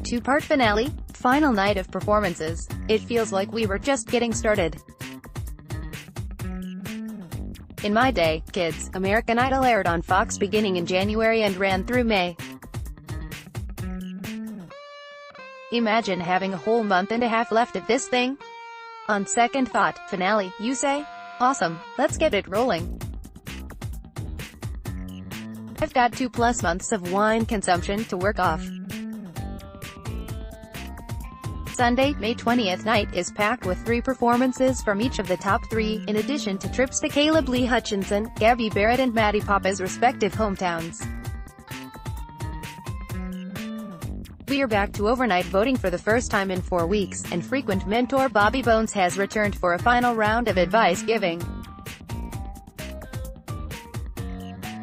two-part finale, final night of performances. It feels like we were just getting started. In my day, kids, American Idol aired on Fox beginning in January and ran through May. Imagine having a whole month and a half left of this thing. On second thought, finale, you say? Awesome, let's get it rolling. I've got 2+ months of wine consumption to work off. Sunday, May 20th night is packed with 3 performances from each of the top 3, in addition to trips to Caleb Lee Hutchinson, Gabby Barre and Maddie Papa's respective hometowns. We are back to overnight voting for the first time in 4 weeks, and frequent mentor Bobby Bones has returned for a final round of advice giving.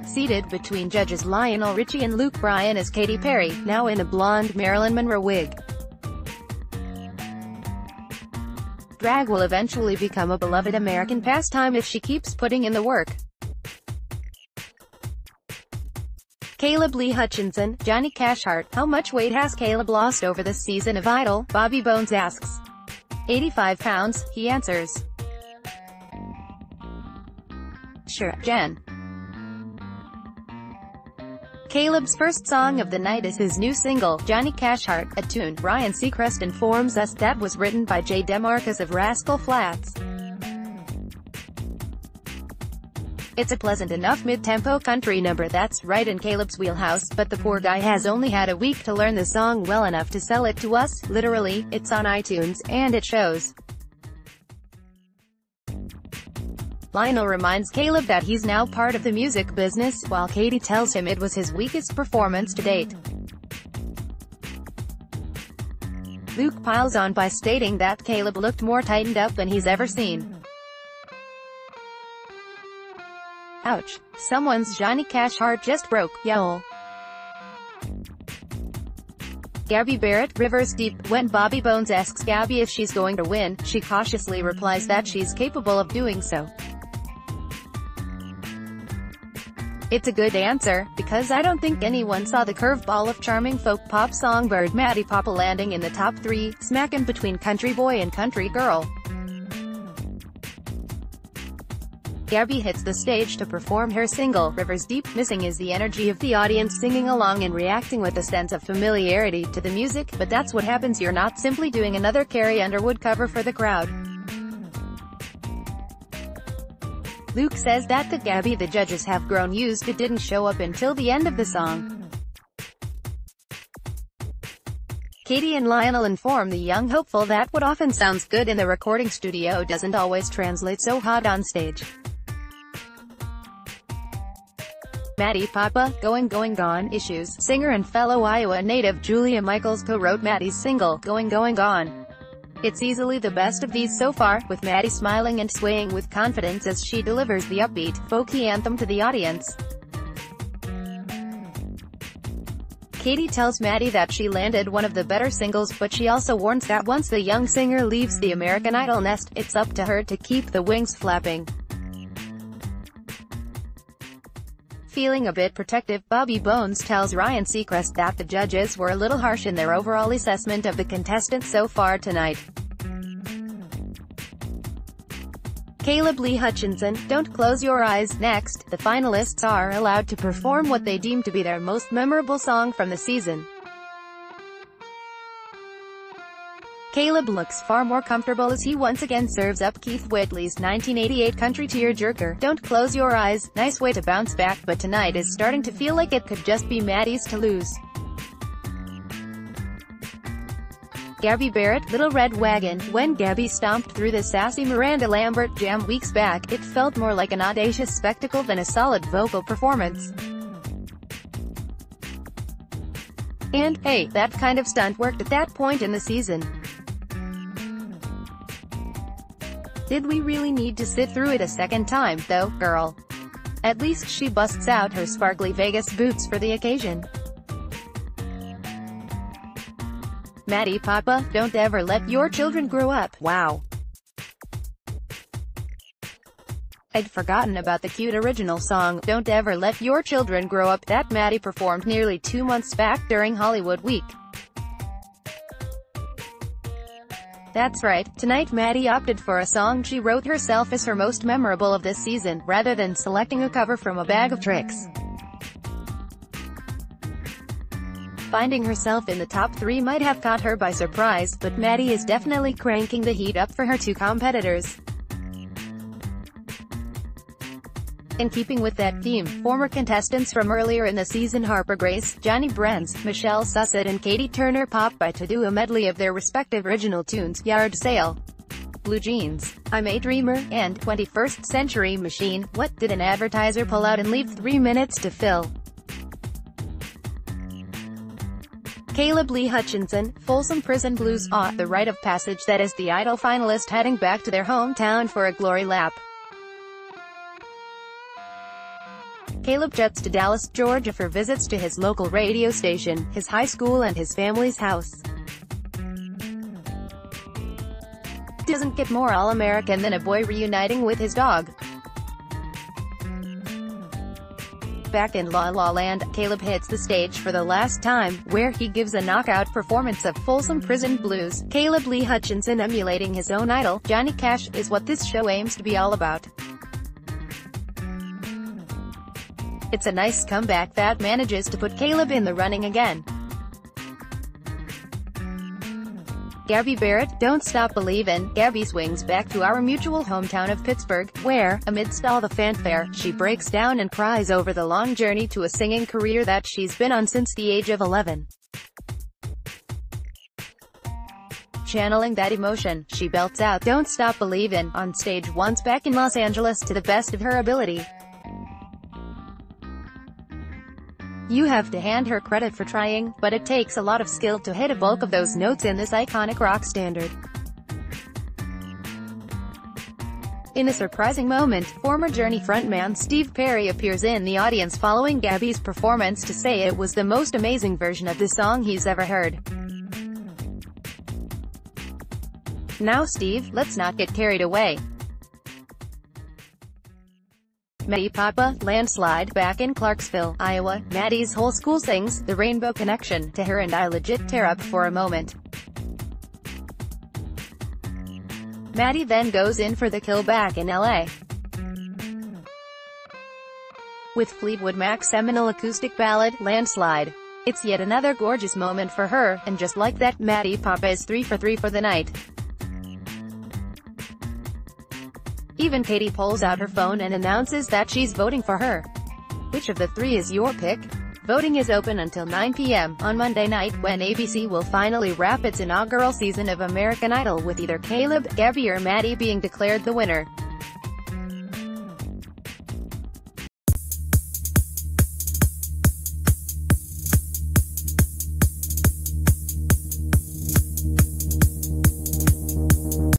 Seated between judges Lionel Richie and Luke Bryan is Katy Perry, now in a blonde Marilyn Monroe wig. Drag will eventually become a beloved American pastime if she keeps putting in the work. Caleb Lee Hutchinson, Johnny Cashheart, how much weight has Caleb lost over this season of Idol? Bobby Bones asks. 85 pounds, he answers. Sure, Jen. Caleb's first song of the night is his new single, Johnny Cashheart, a tune. Ryan Seacrest informs us that was written by Jay DeMarcus of Rascal Flatts. It's a pleasant enough mid-tempo country number that's right in Caleb's wheelhouse, but the poor guy has only had a week to learn the song well enough to sell it to us. Literally, it's on iTunes, and it shows. Lionel reminds Caleb that he's now part of the music business, while Katy tells him it was his weakest performance to date. Luke piles on by stating that Caleb looked more tightened up than he's ever seen. Ouch. Someone's Johnny Cashheart just broke, y'all. Gabby Barre, Rivers Deep. When Bobby Bones asks Gabby if she's going to win, she cautiously replies that she's capable of doing so. It's a good answer, because I don't think anyone saw the curveball of charming folk pop songbird Maddie Papa landing in the top 3, smack in between country boy and country girl. Gabby hits the stage to perform her single, Rivers Deep. Missing is the energy of the audience singing along and reacting with a sense of familiarity to the music, but that's what happens. You're not simply doing another Carrie Underwood cover for the crowd. Luke says that the Gabby the judges have grown used to didn't show up until the end of the song. Katy and Lionel inform the young hopeful that what often sounds good in the recording studio doesn't always translate so hot on stage. Maddie Papa, Going Gone, issues. Singer and fellow Iowa native Julia Michaels co-wrote Maddie's single, Going Gone. It's easily the best of these so far, with Maddie smiling and swaying with confidence as she delivers the upbeat, folky anthem to the audience. Katy tells Maddie that she landed one of the better singles, but she also warns that once the young singer leaves the American Idol nest, it's up to her to keep the wings flapping. Feeling a bit protective, Bobby Bones tells Ryan Seacrest that the judges were a little harsh in their overall assessment of the contestants so far tonight. Caleb Lee Hutchinson, Don't Close Your Eyes. Next, the finalists are allowed to perform what they deem to be their most memorable song from the season. Caleb looks far more comfortable as he once again serves up Keith Whitley's 1988 country tearjerker, Don't Close Your Eyes. Nice way to bounce back, but tonight is starting to feel like it could just be Maddie's to lose. Gabby Barre, Little Red Wagon. When Gabby stomped through the sassy Miranda Lambert jam weeks back, it felt more like an audacious spectacle than a solid vocal performance. And, hey, that kind of stunt worked at that point in the season. Did we really need to sit through it a second time, though, girl? At least she busts out her sparkly Vegas boots for the occasion. Maddie Papa, Don't Ever Let Your Children Grow Up. Wow. I'd forgotten about the cute original song, Don't Ever Let Your Children Grow Up, that Maddie performed nearly 2 months back during Hollywood Week. That's right, tonight Maddie opted for a song she wrote herself as her most memorable of this season, rather than selecting a cover from a bag of tricks. Finding herself in the top 3 might have caught her by surprise, but Maddie is definitely cranking the heat up for her 2 competitors. In keeping with that theme, former contestants from earlier in the season Harper Grace, Johnny Brands, Michelle Susset and Katie Turner popped by to do a medley of their respective original tunes, Yard Sale, Blue Jeans, I'm a Dreamer, and 21st Century Machine. What did an advertiser pull out and leave 3 minutes to fill? Caleb Lee Hutchinson, Folsom Prison Blues, the rite of passage that is the Idol finalist heading back to their hometown for a glory lap. Caleb jets to Dallas, Georgia for visits to his local radio station, his high school and his family's house. Doesn't get more all-American than a boy reuniting with his dog. Back in La La Land, Caleb hits the stage for the last time, where he gives a knockout performance of Folsom Prison Blues. Caleb Lee Hutchinson emulating his own idol, Johnny Cash, is what this show aims to be all about. It's a nice comeback that manages to put Caleb in the running again. Gabby Barre, Don't Stop Believin'. Gabby swings back to our mutual hometown of Pittsburgh, where, amidst all the fanfare, she breaks down and cries over the long journey to a singing career that she's been on since the age of 11. Channeling that emotion, she belts out Don't Stop Believin' on stage once back in Los Angeles to the best of her ability. You have to hand her credit for trying, but it takes a lot of skill to hit a bulk of those notes in this iconic rock standard. In a surprising moment, former Journey frontman Steve Perry appears in the audience following Gabby's performance to say it was the most amazing version of the song he's ever heard. Now Steve, let's not get carried away. Maddie Papa, landslide, back in Clarksville, Iowa. Maddie's whole school sings The Rainbow Connection to her and I legit tear up for a moment. Maddie then goes in for the kill back in LA. With Fleetwood Mac's seminal acoustic ballad, Landslide. It's yet another gorgeous moment for her, and just like that, Maddie Papa is 3 for 3 for the night. Even Katie pulls out her phone and announces that she's voting for her. Which of the 3 is your pick? Voting is open until 9 p.m. on Monday night, when ABC will finally wrap its inaugural season of American Idol with either Caleb, Gabby or Maddie being declared the winner.